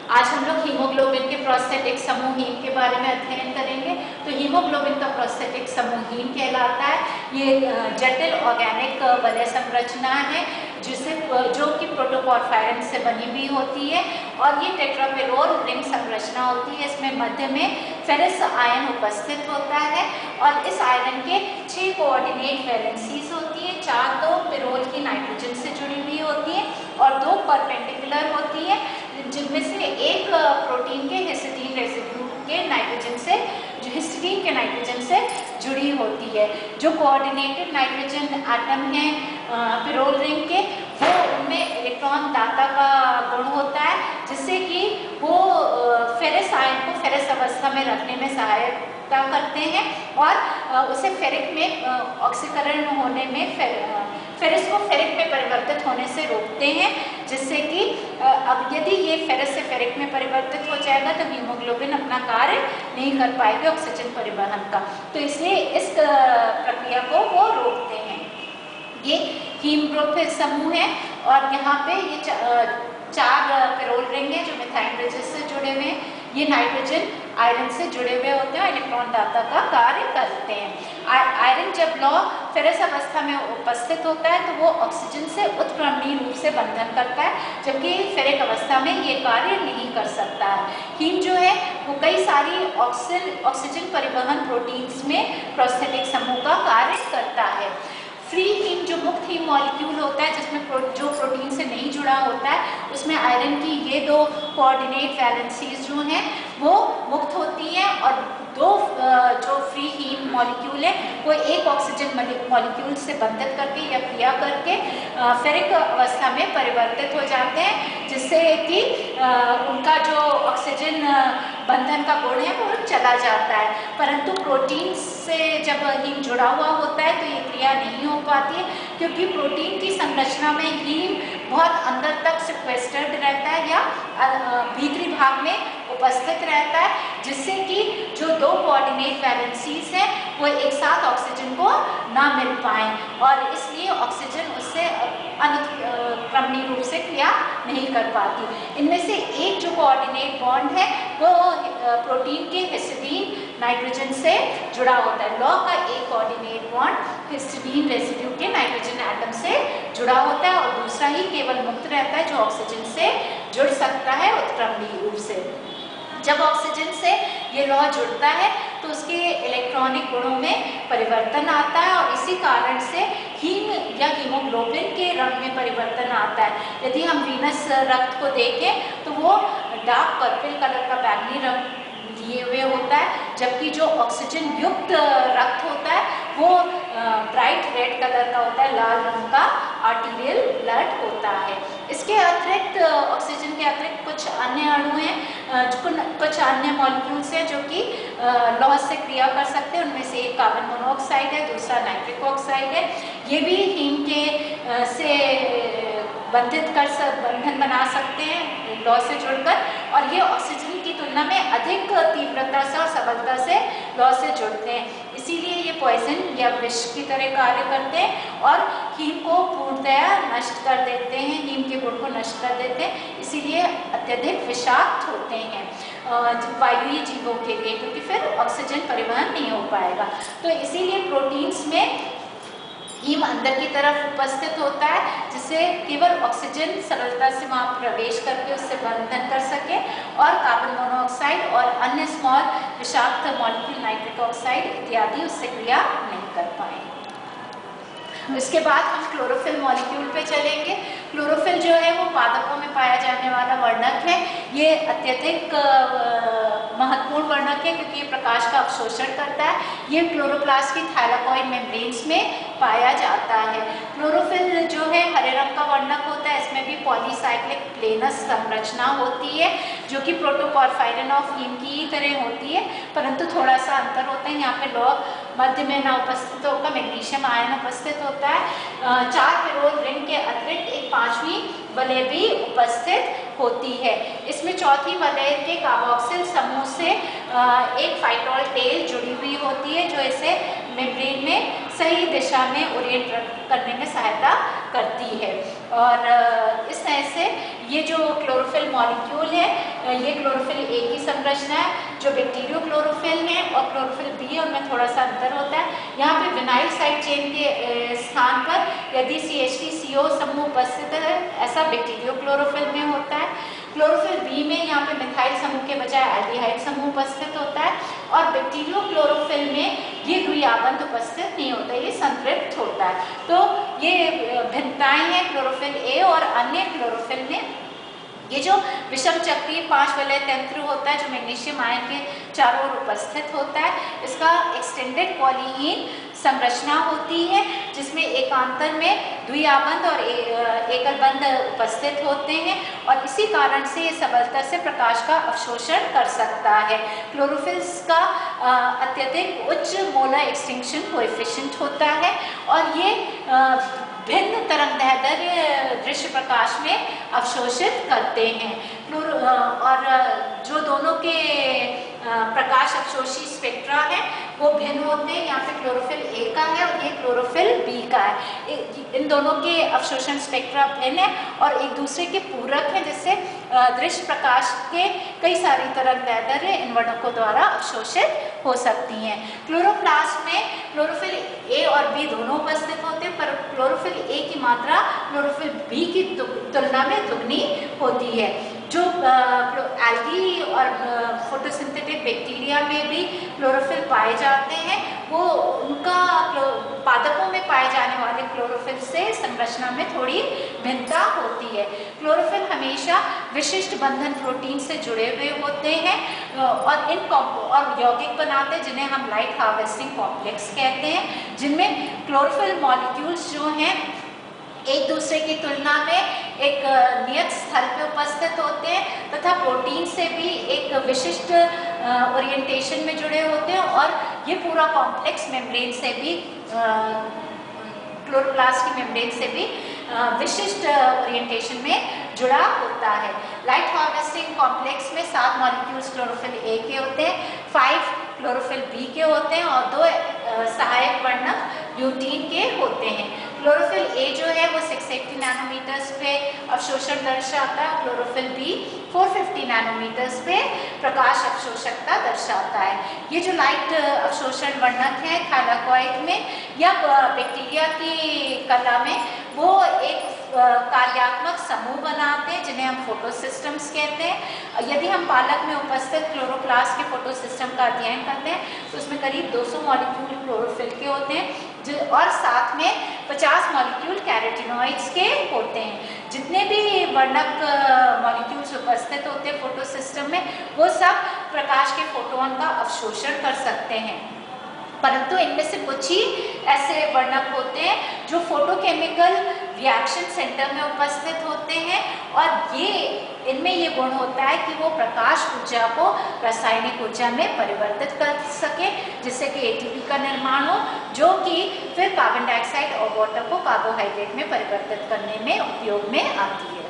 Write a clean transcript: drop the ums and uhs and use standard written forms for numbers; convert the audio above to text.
आज हम लोग हीमोग्लोबिन के प्रोस्थेटिक समूह हीम के बारे में अध्ययन करेंगे। तो हीमोग्लोबिन का प्रोस्थेटिक समूह हीम कहलाता है। ये जटिल ऑर्गेनिक वलय संरचना है जो कि प्रोटोपोरफायरिन से बनी हुई होती है और ये टेट्रामेरोल रिंग संरचना होती है। इसमें मध्य में फेरस आयन उपस्थित होता है और इस आयरन के 6 कोऑर्डिनेट वैलेंसीज होती है। 4 तो पिरोल की नाइट्रोजन से जुड़ी हुई होती है और 2 परपेंडिकुलर होती है, जिनमें से एक प्रोटीन के हिस्टीडीन रेसिड्यू के नाइट्रोजन से हिस्टीडीन के नाइट्रोजन से जुड़ी होती है। जो कोऑर्डिनेटेड नाइट्रोजन एटम है पिरोल रिंग के, वो उनमें इलेक्ट्रॉन दाता का गुण होता है, जिससे कि वो फेरस आयन को फेरस अवस्था में रखने में सहायता करते हैं और उसे फेरिक में ऑक्सीकरण होने में फेरस को फेरिक में परिवर्तित होने से रोकते हैं, जिससे कि अब यदि ये फेरस से फेरिक में परिवर्तित हो जाएगा तो हीमोग्लोबिन अपना कार्य नहीं कर पाएगी ऑक्सीजन परिवहन का, तो इसलिए इस प्रक्रिया को वो रोकते हैं। ये हीम ग्रुप समूह है और यहाँ पे ये 4 पिरोल रिंग है जो मिथाइल ब्रिजेस से जुड़े हुए हैं। ये नाइट्रोजन आयरन से जुड़े हुए होते हैं, इलेक्ट्रॉन दाता का कार्य करते हैं। आयरन जब लौ फेरस अवस्था में उपस्थित होता है तो वो ऑक्सीजन से उत्क्रमणीय रूप से बंधन करता है, जबकि फेरिक अवस्था में ये कार्य नहीं कर सकता है। हीम जो है वो कई सारी ऑक्सीजन परिवहन प्रोटीन्स में प्रोस्थेटिक समूह का कार्य करता है। फ्री हीम जो मुक्त हीम मॉलिक्यूल होता है, जिसमें जो प्रोटीन से नहीं जुड़ा होता है, उसमें आयरन की ये 2 कोऑर्डिनेट वैलेंसीज जो हैं वो मुक्त होती हैं और 2 जो फ्री हीम मॉलिक्यूल है वो एक ऑक्सीजन मॉलिक्यूल से बंधित करके या क्रिया करके फेरिक अवस्था में परिवर्तित हो जाते हैं, जिससे कि उनका जो ऑक्सीजन बंधन का गुण है वो चला जाता है। परंतु प्रोटीन से जब हीम जुड़ा हुआ होता है तो ये क्रिया नहीं हो पाती है, क्योंकि प्रोटीन की संरचना में हीम बहुत अंदर तक सिक्वेस्टर्ड रहता है या भीतरी भाग में उपस्थित रहता है, जिससे कि जो 2 कोऑर्डिनेट वैलेंसीज हैं वो एक साथ ऑक्सीजन को ना मिल पाए और इसलिए ऑक्सीजन उससे अनुक्रमणीय रूप से क्रिया नहीं कर पाती। इनमें से एक जो कोऑर्डिनेट बॉन्ड है वो प्रोटीन के हिस्टीडीन नाइट्रोजन से जुड़ा होता है। लौ का एक कोऑर्डिनेट बॉन्ड हिस्टीडीन रेसिड्यू के नाइट्रोजन एटम से जुड़ा होता है और दूसरा ही केवल मुक्त रहता है जो ऑक्सीजन से जुड़ सकता है उत्क्रमणीय रूप से। जब ऑक्सीजन से ये लौ जुड़ता है तो उसके इलेक्ट्रॉनिक गुणों में परिवर्तन आता है और इसी कारण से हीम या हीमोग्लोबिन के रंग में परिवर्तन आता है। यदि हम वीनस रक्त को देखें तो वो डार्क पर्पल कलर का बैंगनी रंग लिए हुए होता है, जबकि जो ऑक्सीजन युक्त रक्त होता है वो ब्राइट रेड कलर का होता है, लाल रंग का आर्टीरियल ब्लड होता है। इसके अतिरिक्त ऑक्सीजन के अतिरिक्त कुछ अन्य अणु हैं, कुछ अन्य मॉलिक्यूल्स हैं जो कि लौ से क्रिया कर सकते हैं। उनमें से एक कार्बन मोनोऑक्साइड है, दूसरा नाइट्रिक ऑक्साइड है। ये भी हीम के से बंधन बना सकते हैं लौ से जुड़कर और ये ऑक्सीजन की तुलना में अधिक तीव्रता से और सबलता से लौ से जुड़ते हैं, इसीलिए ये पॉइजन या विष की तरह कार्य करते हैं और हीम को पूर्णतया नष्ट कर देते हैं, हीम के गुण को नष्ट कर देते हैं, इसीलिए अत्यधिक विषाक्त होते हैं वायुई जीवों के लिए, क्योंकि फिर ऑक्सीजन परिवहन नहीं हो पाएगा। तो इसीलिए प्रोटीन्स में हीम अंदर की तरफ उपस्थित होता है, जिससे केवल ऑक्सीजन सरलता से वहाँ प्रवेश करके उससे बंधन कर सके और कार्बन मोनोऑक्साइड और अन्य स्मॉल विषाक्त मॉलिक्यूल नाइट्रिक ऑक्साइड इत्यादि उससे क्रिया नहीं कर पाए। इसके बाद हम क्लोरोफिल मॉलिक्यूल पे चलेंगे। क्लोरोफिल जो है वो पादपों में पाया जाने वाला वर्णक है। ये अत्यधिक महत्वपूर्ण वर्णक है क्योंकि ये प्रकाश का अवशोषण करता है। ये क्लोरोप्लास्ट की थाइलाकॉइड मेम्ब्रेन्स में पाया जाता है। क्लोरोफिल जो है हरे रंग का वर्णक होता है, इसमें भी पॉलीसाइक्लिक प्लेनस संरचना होती है जो कि प्रोटोपोरफायरिन ऑफ हीम की ही तरह होती है, परंतु थोड़ा सा अंतर होता है। यहाँ पे लौ मध्य में ना उपस्थित होकर मैग्नीशियम आयन उपस्थित होता है। 4 पिरोल रिंग के अतिरिक्त एक 5वीं वलय भी उपस्थित होती है। इसमें चौथी वलय के कार्बोक्सिल समूह से एक फाइटोल टेल जुड़ी हुई होती है जो इसे मेम्ब्रेन में सही दिशा में ओरिएंट करने में सहायता करती है और इस तरह से ये जो क्लोरोफिल मॉलिक्यूल है, ये क्लोरोफिल ए की संरचना है। जो बैक्टीरियो क्लोरोफिल है और क्लोरोफिल बी, उनमें थोड़ा सा अंतर होता है। यहाँ पे विनाइल साइड चेन के स्थान पर यदि CH3CO समूह उपस्थित है, ऐसा बैक्टीरियो क्लोरोफिल में होता है। क्लोरोफिल बी में यहाँ पे मिथाइल समूह के बजाय एल्डिहाइड समूह उपस्थित होता है, और बैक्टीरियो क्लोरोफिल में ये द्विआबंध उपस्थित नहीं होता, ये संतृप्त होता है। तो ये भिन्नताएं हैं क्लोरोफिल ए और अन्य क्लोरोफिल में। ये जो विषम चक्रीय 5 वलय तंत्र होता है, जो मैग्नीशियम आयन के चारों ओर उपस्थित होता है, इसका एक्सटेंडेड पॉलीईन संरचना होती है, जिसमें एकांतर में द्विआबंध और एकलबंध उपस्थित होते हैं, और इसी कारण से ये सबलता से प्रकाश का अवशोषण कर सकता है। क्लोरोफिल्स का अत्यधिक उच्च मोलर एक्सटिंक्शन कोएफिशिएंट होता है, और ये भिन्न तरंगदैर्ध्य दृश्य प्रकाश में अवशोषित करते हैं। और जो दोनों के प्रकाश अवशोषी स्पेक्ट्रा है वो भिन्न होते हैं। यहाँ पे क्लोरोफिल ए का है और ये क्लोरोफिल बी का है। इन दोनों के अवशोषण स्पेक्ट्रा भिन्न है और एक दूसरे के पूरक हैं, जिससे दृश्य प्रकाश के कई सारी तरंगदैर्ध्य इन वर्णकों द्वारा अवशोषित हो सकती हैं। क्लोरोप्लास्ट में क्लोरोफिल ए और बी दोनों उपस्थित होते हैं, पर क्लोरोफिल ए की मात्रा क्लोरोफिल बी की तुलना में दुगनी होती है। जो एल्गी और फोटोसिंथेटिक बैक्टीरिया में भी क्लोरोफिल पाए जाते हैं, वो उनका पादपों में पाए जाने वाले क्लोरोफिल से संरचना में थोड़ी भिन्नता होती है। क्लोरोफिल हमेशा विशिष्ट बंधन प्रोटीन से जुड़े हुए होते हैं और यौगिक बनाते हैं, जिन्हें हम लाइट हार्वेस्टिंग कॉम्प्लेक्स कहते हैं, जिनमें क्लोरोफिल मॉलिक्यूल्स जो हैं एक दूसरे की तुलना में एक नियत स्थल पे उपस्थित होते हैं तथा प्रोटीन से भी एक विशिष्ट ओरिएंटेशन में जुड़े होते हैं, और ये पूरा कॉम्प्लेक्स मेम्ब्रेन से भी क्लोरोप्लास्ट की मेम्ब्रेन से भी विशिष्ट ओरिएंटेशन में जुड़ा होता है। लाइट हार्वेस्टिंग कॉम्प्लेक्स में 7 मॉलिक्यूल्स क्लोरोफिल ए के होते हैं, 5 क्लोरोफिल बी के होते हैं और 2 सहायक वर्णक ल्यूटीन के होते हैं। क्लोरोफिल ए जो है वो 680 नैनोमीटर्स पे अवशोषण दर्शाता है, क्लोरोफिल बी 450 नैनोमीटर्स पे प्रकाश अवशोषकता दर्शाता है। ये जो लाइट अवशोषण वर्णक है थैलाकोइड में या बैक्टीरिया की कला में, वो एक कार्यात्मक समूह बनाते हैं, जिन्हें हम फोटोसिस्टम्स कहते हैं। यदि हम पालक में उपस्थित क्लोरोप्लास्ट के फोटोसिस्टम का अध्ययन करते हैं तो उसमें करीब 200 मॉलिक्यूल क्लोरोफिल के होते हैं, और साथ में 50 मॉलिक्यूल कैरोटिनॉइड्स के होते हैं। जितने भी वर्णक मॉलिक्यूल्स उपस्थित होते हैं फोटोसिस्टम में, वो सब प्रकाश के फोटोन का अवशोषण कर सकते हैं, परंतु इनमें से कुछ ही ऐसे वर्णक होते हैं जो फोटोकेमिकल रिएक्शन सेंटर में उपस्थित होते हैं, और इनमें ये गुण होता है कि वो प्रकाश ऊर्जा को रासायनिक ऊर्जा में परिवर्तित कर सके, जिससे कि ATP का निर्माण हो, जो कि फिर कार्बन डाइऑक्साइड और वाटर को कार्बोहाइड्रेट में परिवर्तित करने में उपयोग में आती है।